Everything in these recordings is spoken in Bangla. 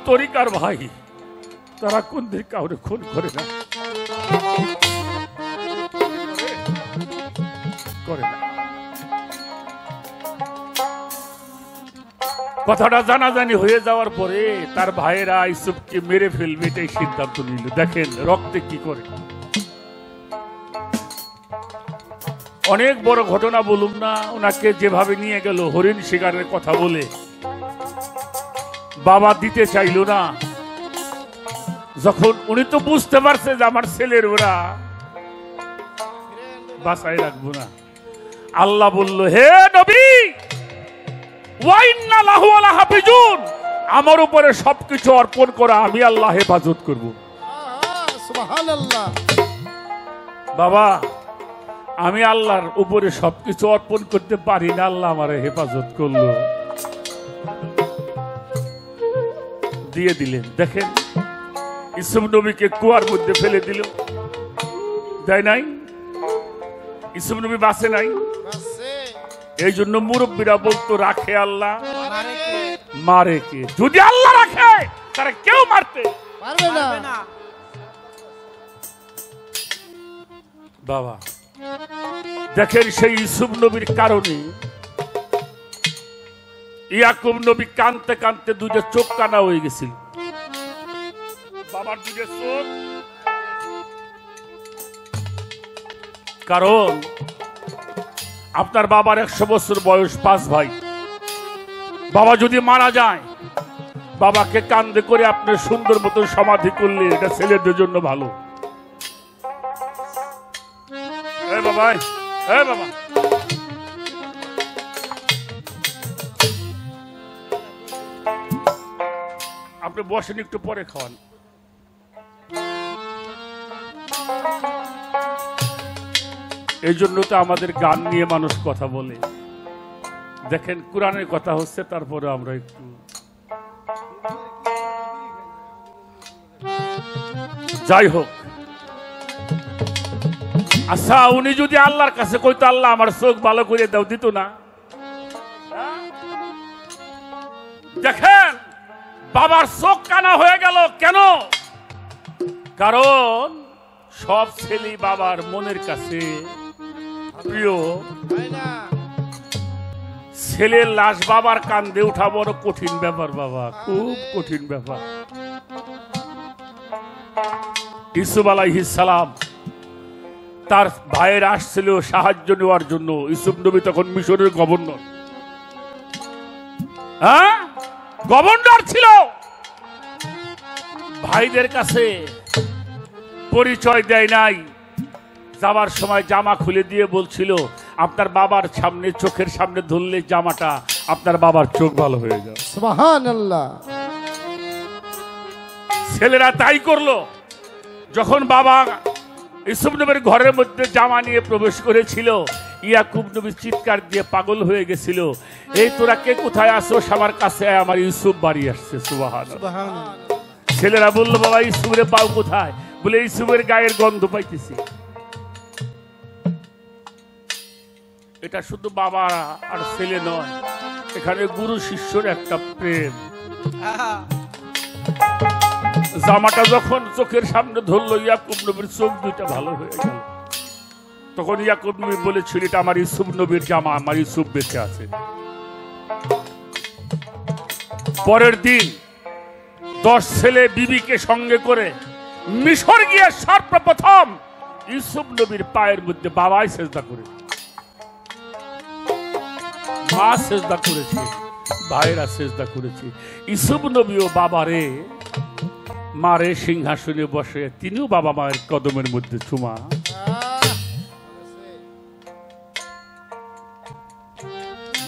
তরিকার ভাই, তারা কোন দিন কাউরে খুন করে না, করে না। কথাটা জানাজানি হয়ে যাওয়ার পরে তার ভাইয়েরা ইউসুফকে মেরে ফেলবে এটাই সিদ্ধান্ত নিল। দেখেন রক্তে কি করে। অনেক বড় ঘটনা বলুন না, ওনাকে যেভাবে নিয়ে গেল হরিণ শিকারের কথা বলে, বাবা দিতে চাইল না। যখন উনি তো বুঝতে পারছে যে আমার ছেলের ওরা বাঁচাই রাখবো না, আল্লাহ বলল, হে নবী ওয়া ইন্না লাহু আলা হাফিজুন, আমার উপরে সবকিছু অর্পণ করা, আমি আল্লাহ হেফাজত করব। সুবহানাল্লাহ। বাবা আমি আল্লাহর উপরে সবকিছু অর্পণ করতে পারি না, আল্লাহ আমার হেফাজত করলো, দিয়ে দিলেন। দেখেন ইউসুফ নবীকে কুয়ার মধ্যে ফেলে দিল, তাই নাই? ইউসুফ নবী বাঁচে নাই। এই জন্য মুরব্বীরা বলতো, রাখে আল্লাহ মারে কে। যদি আল্লাহ রাখে তারা কেউ মারতে পারবে না। বাবা দেখেন সেই ইউসুফ নবীর কারণে ইয়াকুব নবী কানতে কানতে দুইটা চোখ কানা হয়ে গেছিল। বাবার দুইটা চোখ, কারণ আপনার বাবার 100 বছর বয়স, 5 ভাই। বাবা যদি মারা যায়, বাবাকে কান্দে করে আপনি সুন্দর মতো সমাধি করলে এটা ছেলেদের জন্য ভালো। বাবা বাবা আপনি বসেন, একটু পরে খাওয়ান। এই জন্য তো আমাদের গান নিয়ে মানুষ কথা বলে। দেখেন কোরআনের কথা হচ্ছে, তারপরে আমরা একটু যাই হোক। আচ্ছা উনি যদি আল্লাহর কাছে কইতো, আল্লাহ আমার চোখ ভালো করে দাও, দিত না? দেখেন বাবার চোখ কানা হয়ে গেল কেন? কারণ সব ছেলে বাবার মনের কাছে প্রিয়। ছেলের লাশ বাবার কান্দে উঠা বড় কঠিন ব্যাপার বাবা, খুব কঠিন ব্যাপার। ইউসুফ আলাইহিস সালাম তার ভাইয়ের আসছিল সাহায্য নেওয়ার জন্য। ইউসুফ নবী তখন মিশরের গভর্নর, গভর্নর ছিল। ভাইদের কাছে পরিচয় দেয় নাই। যাওয়ার সময় জামা খুলে দিয়ে বলছিল, আপনার বাবার সামনে, চোখের সামনে ধরলে জামাটা আপনার বাবার চোখ ভালো হয়ে যাবে। সুবহানাল্লাহ। ছেলেরা তাই করলো। যখন বাবা ইউসুফ নবীর ঘরের মধ্যে জামা নিয়ে প্রবেশ করেছিল, ইয়াকুব নবী চিৎকার দিয়ে পাগল হয়ে গেছিল, এই তোরা কে কোথায় আসো, আমার কাছে আমার ইউসুফ বাড়ি আসছে। সুবহানাল্লাহ। ছেলেরা বললো, বাবা ইউসুফের পাও কোথায়? বলে ইউসুফের গায়ের গন্ধ পাইতেছি। এটা শুধু বাবা আর ছেলে নয়, এখানে গুরু শিষ্যর একটা প্রেম। জামাটা যখন চোখের সামনে ধরলো, ইয়াকুব নবীর চোখ দুইটা ভালো হয়ে গেল। তখন ইয়াকুব নবী বলেছিল, এটা আমার ইউসুফ নবীর জামা, আমার ইউসুফ বেঁচে আছে। পরের দিন 10 ছেলে বিবিকে সঙ্গে করে মিশর গিয়ে সর্বপ্রথম ইউসুফ নবীর পায়ের মধ্যে বাবাই সেজদা করে, মা সেজদা করেছে, ভাইরা সেজদা করেছে। ইউসুফ নবীও বাবারে মারে সিংহাসনে বসে, তিনিও বাবা মায়ের কদমের মধ্যে চুমা।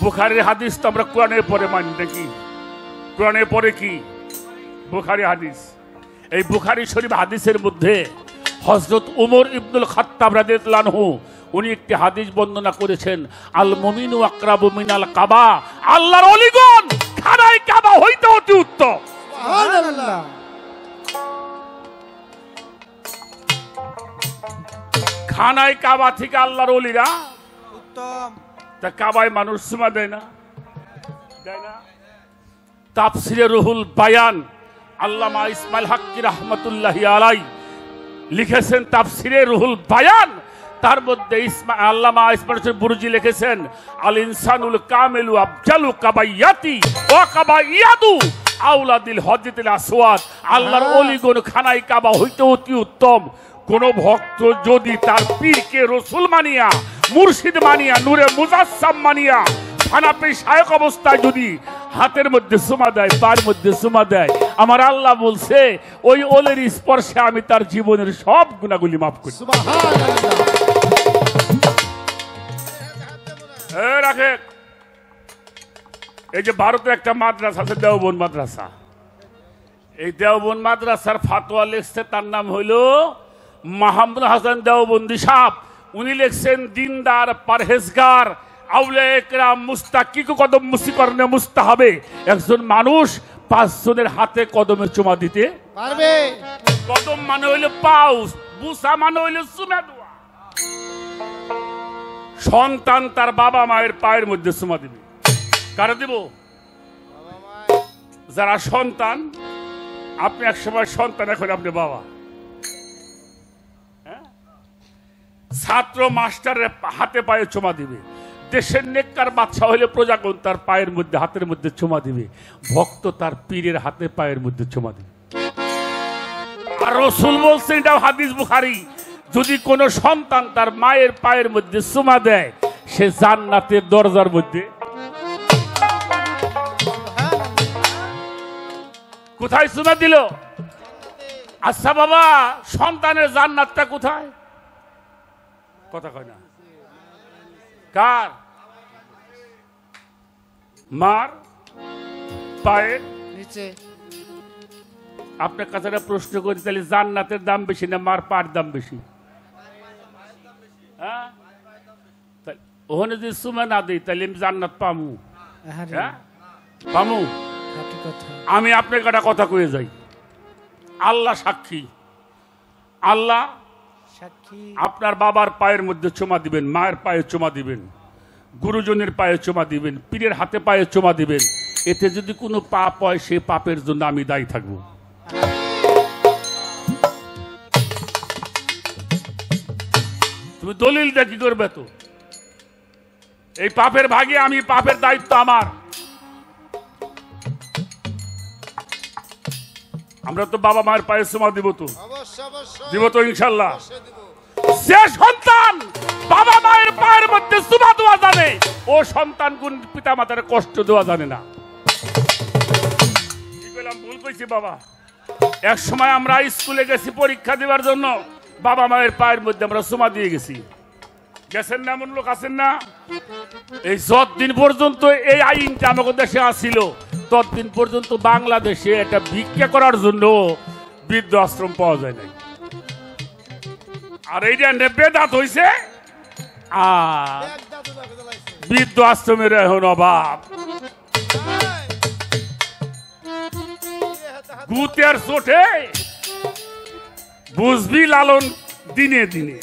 বুখারীর হাদিস তো আমরা কোরআনের পরে মানি নাকি? কোরআনের পরে কি? বুখারী হাদিস। এই বুখারী শরীফ হাদিসের মধ্যে হযরত উমর ইবনুল খাত্তাব রাদিয়াল্লাহু আনহু উনি একটি হাদিস বর্ণনা করেছেন, আল মুমিনু আকরাবু মিনাল কাবা, আল্লাহর ওলিগণ খানায় কাবা হইতে অতি উত্তম। সুবহানাল্লাহ। খানায় কাবা থেকে আল্লাহর ওলিরা উত্তম। তা কাবায় মানুষ সুমা দেয় না, দেয় না? তাফসিরে রুহুল বায়ান আল্লামা ইসমাইল হাক্কি রাহমাতুল্লাহি আলাই লিখেছেন তাফসিরে রুহুল বায়ান, তার মধ্যে আল্লামা ইসমাইল হোসেন বুরজি লিখেছেন আল ইনসানুল কামিলু আফজালু কাবাইয়াতি ওয়া কাবাইয়াদু আওলাদিল হজরতিল আসওয়াদ। আল্লাহর ওলিগণ খানায় কাবা হইতে অতি উত্তম। কোন ভক্ত যদি তার পীরকে রসুল মানিয়া, মুর্শিদ মানিয়া, নূরে মুজাসসাম মানিয়া ফানাপে শায়ক অবস্থায় যদি হাতের মধ্যে সুমা দেয়, পায়ের মধ্যে সুমা দেয়, আমার আল্লাহ বলছে ওই ওলের স্পর্শে আমি তার জীবনের সব গুনাহগুলি মাফ করি। রাখে এই যে ভারতে একটা মাদ্রাসা আছে, দেওবন্দ মাদ্রাসা। এই দেওবন্দ মাদ্রাসার ফাতোয়া লিখছে, তার নাম হইল মাহমুদ হাসান দেওবন্দি সাহেব। উনি লিখছেন দিনদার পরহেজগার আউলিয়া একরাম মুস্তাকিক কদম মুসিকরণে মুস্তাহাবে একজন মানুষ 5 জনের হাতে কদমের চুমা দিতে পারবে। কদম মানে হইল পাউস, বুসা মানে হইল চুমা দেওয়া। সন্তান তার বাবা মায়ের পায়ের মধ্যে চুমা দিবে। কারা দিব? যারা সন্তান। আপনি এক সময় সন্তান, এখন আপনি বাবা। ছাত্র মাস্টারের হাতে পায়ে চুমা দিবে। দেশের নেককার বাদশা হইলে প্রজাগণ তার পায়ের মধ্যে, হাতের মধ্যে চুমা দিবে। ভক্ত তার পীরের হাতে পায়ের মধ্যে চুমা দিবে। আর রাসূল বলছেন, এটা হাদিস বুখারী, যদি কোন সন্তান তার মায়ের পায়ের মধ্যে চুমা দেয়, সে জান্নাতের দরজার মধ্যে। কোথায় চুমা দিল? আচ্ছা বাবা, সন্তানের জান্নাতটা কোথায়? কথা কয় না। কার? মার পায়ের নিচে। আপনার কাছে একটা প্রশ্ন করি, তাহলে জান্নাতের দাম বেশি না মার পায়ের দাম বেশি? হ্যাঁ, ওখানে যদি সুমা না দিই তাহলে আমি জান্নাত পামু? হ্যাঁ পামু? আমি আপনাকে একটা কথা কয়ে যাই, আল্লাহ সাক্ষী। আল্লাহ আপনার বাবার পায়ের মধ্যে চুমা দিবেন, মায়ের পায়ে চুমা দিবেন, গুরুজনের পায়ে চুমা দিবেন, পীরের হাতে পায়ে চুমা দিবেন। এতে যদি কোনো পাপ হয়, সে পাপের জন্য আমি দায়ী থাকবো। তুমি দলিল দেখি করবে তো? এই পাপের ভাগে আমি, পাপের দায়িত্ব আমার। আমরা তো বাবা মায়ের পায়ে চুমা দিব তো, দিব তো ইনশাল্লাহ। যে সন্তান বাবা মায়ের পায়ের মধ্যে চুমা দেওয়া জানে, ও সন্তান কোন পিতা মাতার কষ্ট দেওয়া জানে না। কি বললাম? ভুল কইছি বাবা। এক সময় আমরা স্কুলে গেছি পরীক্ষা দেওয়ার জন্য, বাবা মায়ের পায়ের মধ্যে আমরা চুমা দিয়ে গেছি। গেছেন না? এমন লোক আছেন না? এই যতদিন পর্যন্ত এই আইনটা আমাদের দেশে আসিল, ততদিন পর্যন্ত বাংলাদেশে এটা ভিক্ষা করার জন্য বৃদ্ধ আশ্রম পাওয়া যায় নাই। আর এইটা বেদাত হইছে, বৃদ্ধ আশ্রমের এখন অভাব। গুতের চোটে বুঝবি লালন দিনে দিনে।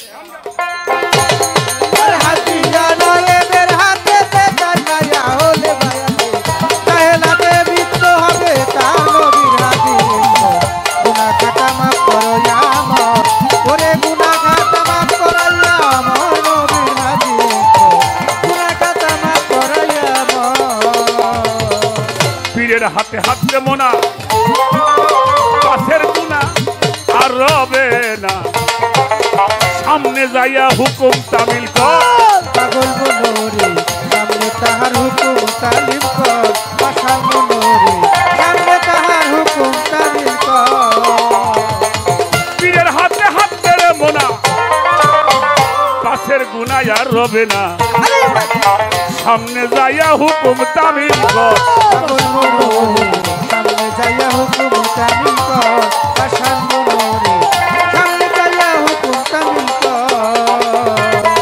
পীরের হাতে হাত দেব না, পাশের গুনা আর রবে না। সামনে যাইয়া হুকুম তামিল কর, পাগল মনোরে সামনে তাহার হুকুম তামিল কর। পাগল মনোরে সামনে তাহার হুকুম তামিল কর। পীরের হাতে হাত দেব না, পাশের গুনা আর রবে না। সামনে যাইয়া হুকুম তামিল কর, পাগল মনোরে সামনে যাইয়া হুকুম তামিল কর। পাগল মনোরে সামনে যাইয়া হুকুম তামিল কর।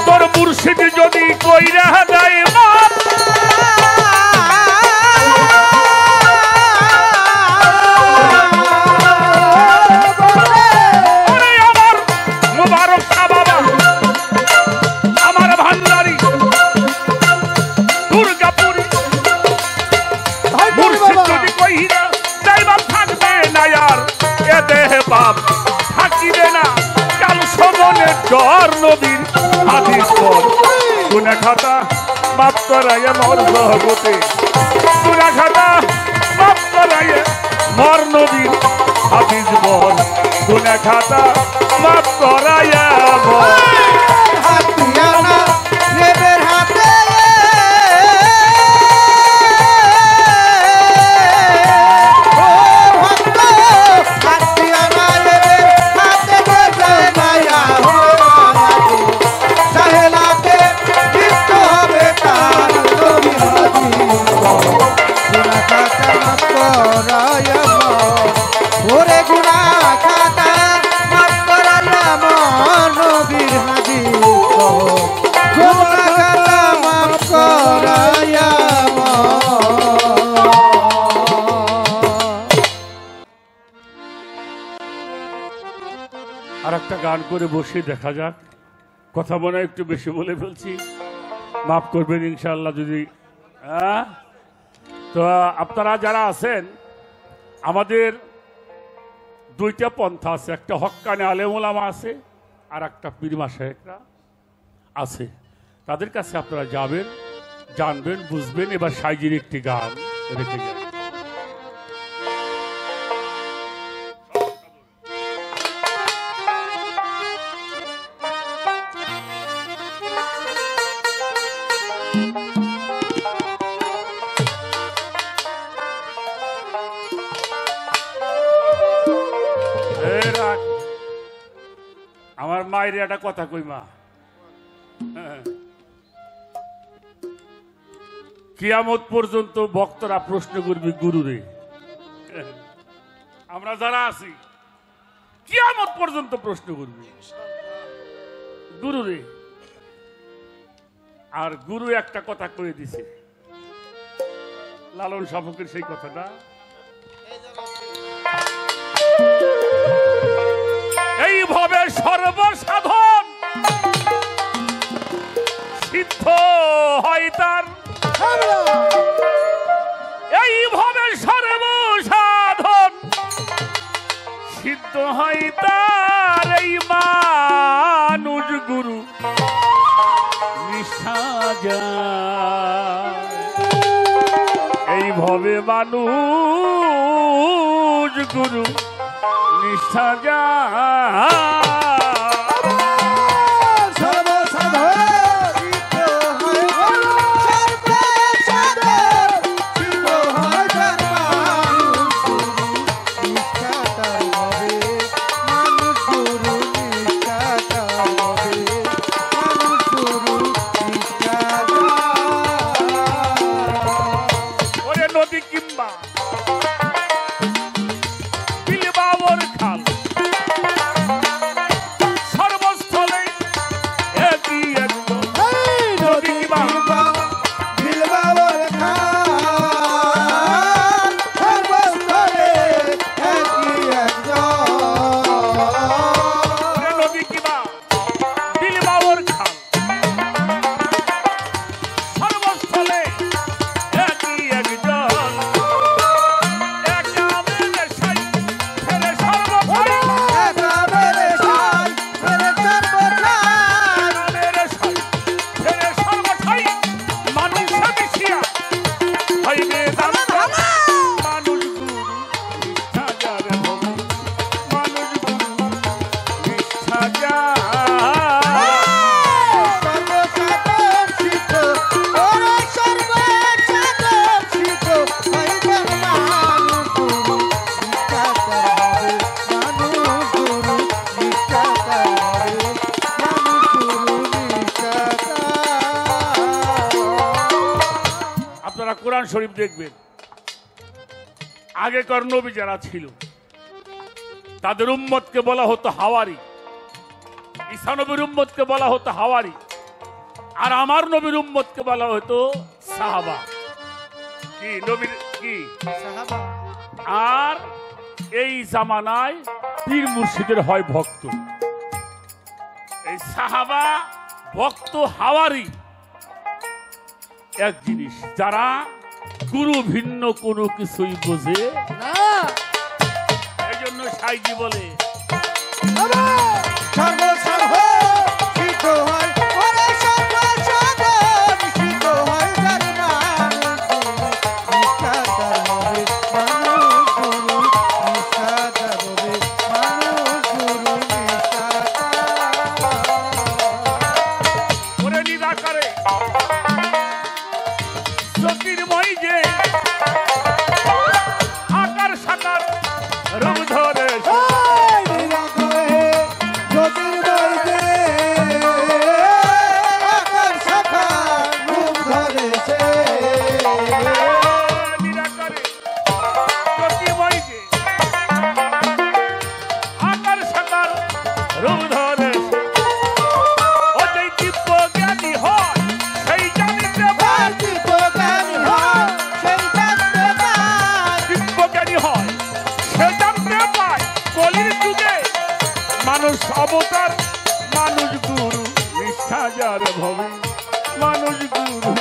তোর মুর্শিদ যদি কইরা দেয় মাপ, আমার মুবারক শাহ বাবা, আমার ভান্ডারি দুর্গাপুরী, মুর্শিদ যদি কইরা দেয় বাপ থাকবে পাপ থাকিবে না কাল সমনে ডর নবীর হাদিস পর গুনাহ খাতা মাফ করাইয়া মর জগতে গুনাহ খাতা মাফ করাইয়া মর নবীর হাদিস পর গুনাহ খাতা মাফ করাইয়া মর হাতিয়ানা নেবের হাতে ও ভক্ত হাতিয়ানা নেবের হাতে বসে মায়া হো সাহেলাতে চিত্ত হবে তার নবী হাদিস গুনাহ খাতা মাফ করায়া ওরে গুনাহ খাতা মাফ করায়া নবীর হাদিস গুনাহ খাতা মাফ করায়া আর একটা গান করে বসে দেখা যাক কথা মনে হয় একটু বেশি বলে ফেলছি মাফ করবেন ইনশাআল্লাহ যদি তো আপনারা যারা আছেন আমাদের দুইটা পন্থা আছে একটা হক্কানে আলেম ওলামা আছে আর একটা পীর মাশায়েখরা আছে তাদের কাছে আপনারা যাবেন জানবেন বুঝবেন এবার সাইজির একটি গান রেখে যান আমার মায়ের একটা কথা কই মা কিয়ামত পর্যন্ত ভক্তরা প্রশ্ন করবি গুরুরে আমরা যারা আছি কিয়ামত পর্যন্ত প্রশ্ন করবি গুরুরে আর গুরু একটা কথা কয়ে দিছে লালন শাবকের সেই কথাটা এইভাবে সর্বসাধন সিদ্ধ হয় তার এইভাবে সর্বসাধন সিদ্ধ হয় তার এই মানুষ গুরু নিষ্ঠা যায় এইভাবে মানুষ গুরু নিষ্ঠা যায় কোরআন শরীফ দেখবেন আগেকার নবী যারা ছিল তাদের উম্মতকে বলা হতো হাওয়ারি ঈসা নবীর উম্মতকে বলা হতো হাওয়ারি আর আমার নবীর উম্মতকে বলা হতো সাহাবা কি নবীর কি সাহাবা আর এই জামানায় পীর মুর্শিদের হয় ভক্ত এই সাহাবা ভক্ত হাওয়ারি এক জিনিস যারা গুরু ভিন্ন কোনো কিছুই বোঝে না এই জন্য সাইজি বলে সর্বসাধন সিদ্ধ হয় ওরে সর্বসাধন সিদ্ধ হয় যার মানুষ গুরু নিষ্ঠাতার হবে মানুষ গুরু নিষ্ঠাতার ওরে নিরাকারে জ্যোতির্ময় যে আকার সাকার রূপ ধরেছে নিরাকারে জ্যোতির্ময় যে আকার সাকার রূপ ধরেছে ও যেই দিব্য জ্ঞানী হয় সেই জানিতে পায় দিব্য জ্ঞানী হয় সে জানতে পায় কলির যুগে মানুষ অবতার মানুষ গুরু নিষ্ঠা যার ভবে মানুষ গুরু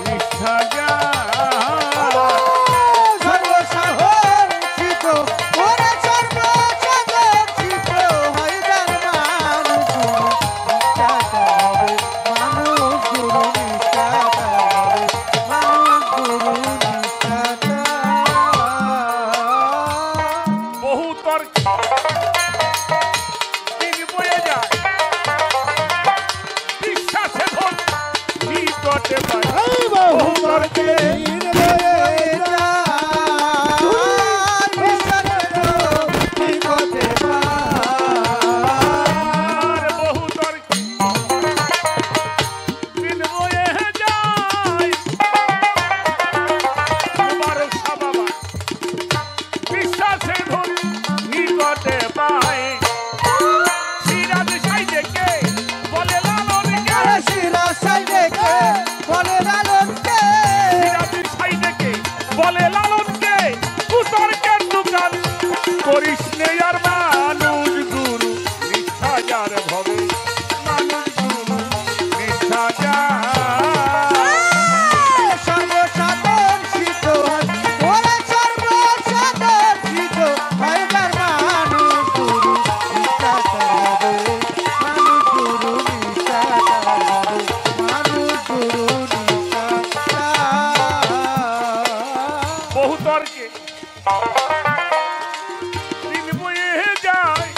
নিষ্ঠা যার সর্বসাধন সিদ্ধ ওরে সর্বসাধন সিদ্ধ হয় যার মানুষ গুরু নিষ্ঠাতার হবে মানুষ গুরু নিষ্ঠাতার বহু তর্ক দিন বয়ে যায় বিশ্বাসে ধন নিকটে পায় বহু তর্কে আর বহু তর্কে দিন বয়ে যায় মুবারক শাহ বাবা বিশ্বাসে ধন নিকটে পায় সিরাজ সাইজেকে বলে লালনকে সিরাজ সাইজেকে বলে লালনকে কুতর্কের দোকান করিস নে আর মানুষ গুরু নিষ্ঠা যার ভবে মানুষ গুরু নিষ্ঠা যার সর্বসাধন সিদ্ধ হয় ওরে সর্বসাধন সিদ্ধ হয় যার মানুষ গুরু নিষ্ঠাতার হবে মানুষ গুরু নিষ্ঠাতার হবে মানুষ গুরু নিষ্ঠাতার বহু তর্কে দিন বয়ে যায়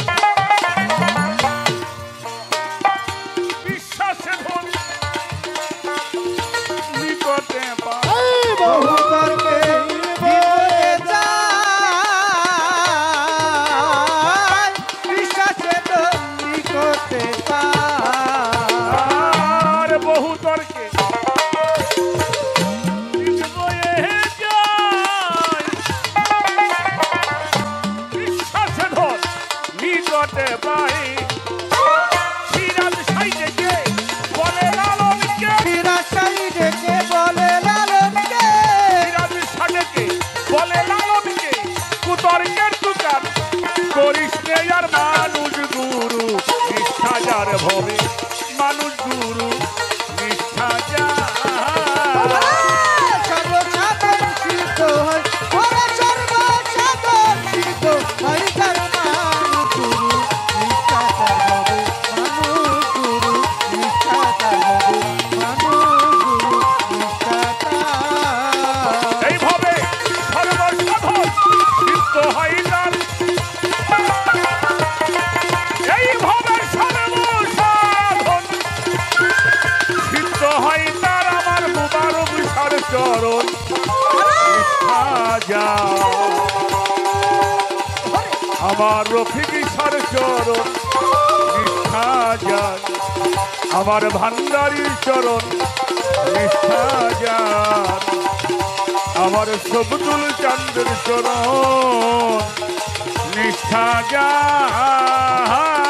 বিশ্বাসে ধন নিকটে পায় বহু তর্কে হয়ে যায় বিশ্বাসে তো নিকটে পায় আর বহু তর্কে দিন বয়ে যায় বিশ্বাসে ধন নিকটে পায় সিরাজ সাইজেকে বলে লালনকে সিরাজ সাইজেকে বলে লালনকে সিরাজ সাইজেকে বলে লালনকে কুতর্কের দোকান করিস নে আর মানুষ গুরু নিষ্ঠা যার ভবে মানুষ গুরু নিষ্ঠা যার সর্বসাধন সিদ্ধ হয় ওরে সর্বসাধন সিদ্ধ হয় যার মানুষ গুরু নিষ্ঠাতার হবে মানুষ গুরু নিষ্ঠাতার হবে মানুষ গুরু নিষ্ঠাতার এইভাবে সর্বসাধন সিদ্ধ হয় তার এইভাবে সর্বসাধন সিদ্ধ হয় তার আমার মুবারক সার চরণ নিষ্ঠা যার আমার রফিক সার চরণ নিষ্ঠা যার আমার ভান্ডারীর চরণ নিষ্ঠা যার আমার সবদুল চান্দের চরণ নিষ্ঠা যার